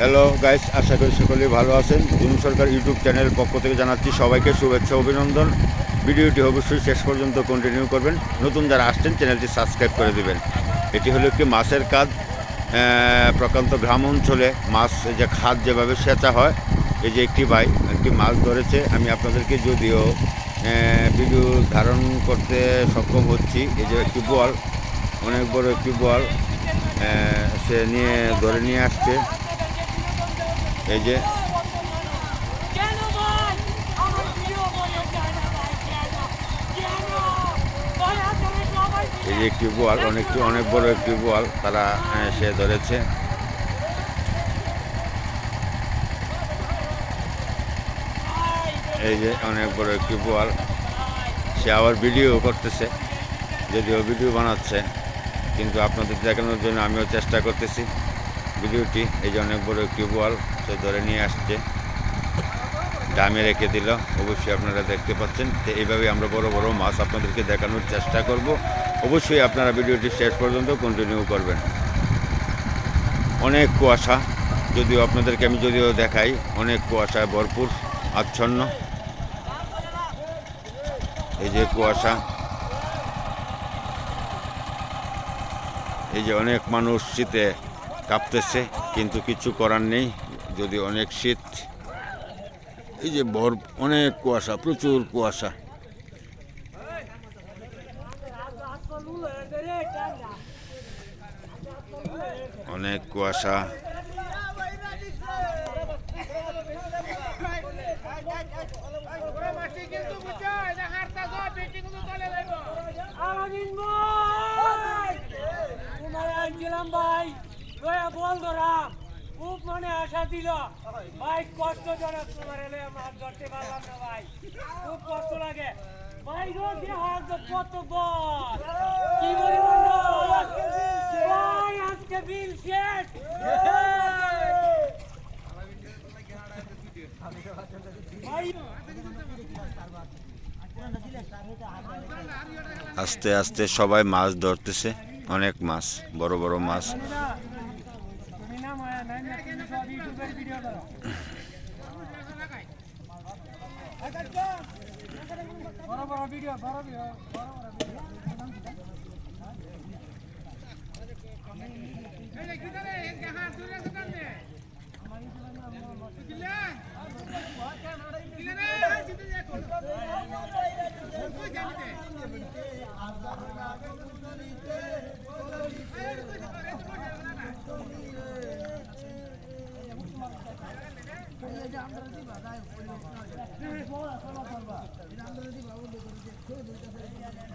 Hello guys, আশা করি সকলেই ভালো আছেন। জুনু সরকার ইউটিউব চ্যানেলের পক্ষ থেকে জানাচ্ছি সবাইকে শুভেচ্ছা অভিনন্দন। ভিডিওটি অবশ্যই শেষ পর্যন্ত কন্টিনিউ করবেন। নতুন যারা আসছেন চ্যানেলটি সাবস্ক্রাইব করে দেবেন। এটি হলো একটি মাছের কাজ। প্রত্যন্ত গ্রাম অঞ্চলে মাছ যে খাদ যেভাবে সেচা হয়, এই যে একটি ভাই একটি মাছ ধরেছে। আমি আপনাদেরকে যদিও ভিডিও ধারণ করতে সক্ষম হচ্ছি। এই যে একটি বোয়াল, অনেক বড় একটি বোয়াল সে ধরে নিয়ে আসছে। এই যে একটি বোয়াল, অনেক বড় একটি বোয়াল তারা সে ধরেছে। এই যে অনেক বড় একটি বোয়াল, সে আবার ভিডিও করতেছে, যদিও ভিডিও বানাচ্ছে, কিন্তু আপনাদের দেখানোর জন্য আমিও চেষ্টা করতেছি ভিডিওটি। এই যে অনেক বড় একটি বোয়াল সে ধরে নিয়ে আসছে, ডামে রেখে দিল। অবশ্যই আপনারা দেখতে পাচ্ছেন। তো এইভাবে আমরা বড় বড় মাছ আপনাদেরকে দেখানোর চেষ্টা করব। অবশ্যই আপনারা ভিডিওটি শেষ পর্যন্ত কন্টিনিউ করবেন। অনেক কুয়াশা, যদিও আপনাদেরকে আমি দেখাই, অনেক কুয়াশায় ভরপুর আচ্ছন্ন। এই যে কুয়াশা, এই যে অনেক মানুষ শীতে কাঁপতেছে, কিন্তু কিছু করার নেই, যদি অনেক শীত। এই যে অনেক কুয়াশা, প্রচুর কুয়াশা। অনেক কুয়াশা। ভাই বল ধরা খুব মনে আশা দিল ভাই, কষ্টজনক তোমার এলে মাছ ধরতে পারলাম না ভাই, খুব কষ্ট লাগে ভাই। কত বল কি ভাই, আজকে বিল শেষ। আস্তে আস্তে সবাই মাছ ধরতেছে, অনেক মাছ, বড় বড় মাছ।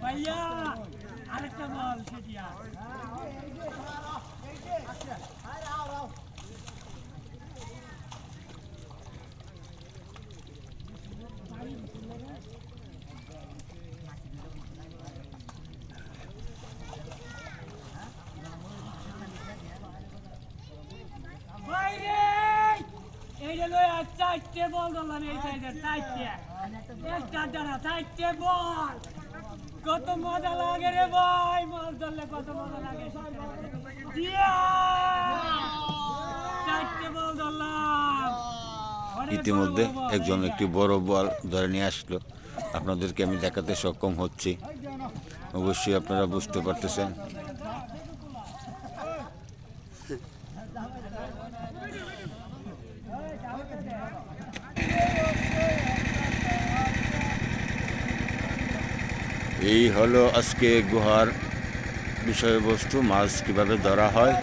ভাইয়া আরেকটা বল সেটিয়া। চারটে বল ধরলাম এই সাইডে, চারটে বল। কত মজা লাগে রে ভাই, মাছ ধরলে কত মজা লাগে। চারটে বল ধরলাম। ইতিমধ্যে একজন একটি বড় বল ধরে নিয়ে আসলো, আপনাদেরকে আমি দেখাতে সক্ষম হচ্ছি। অবশ্যই আপনারা বুঝতে পারতেছেন। এই হলো আজকে গুহার বিষয়বস্তু, মাছ কিভাবে ধরা হয়।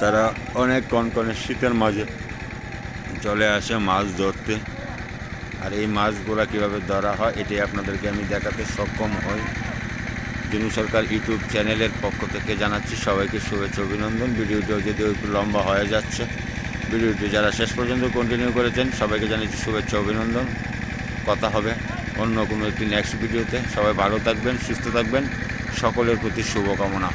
তারা অনেক কনকনে শীতের মাঝে চলে আসে মাছ ধরতে, আর এই মাছগুলো কিভাবে ধরা হয় এটাই আপনাদেরকে আমি দেখাতে সক্ষম হই। জুনু সরকার ইউটিউব চ্যানেলের পক্ষ থেকে জানাচ্ছি সবাইকে শুভেচ্ছা অভিনন্দন। ভিডিওটিও যদিও একটু লম্বা হয়ে যাচ্ছে, ভিডিওটি যারা শেষ পর্যন্ত কন্টিনিউ করেছেন সবাইকে জানাচ্ছি শুভেচ্ছা অভিনন্দন। কথা হবে অন্য কোনো একটি নেক্সট ভিডিওতে। সবাই ভালো থাকবেন, সুস্থ থাকবেন, সকলের প্রতি শুভকামনা।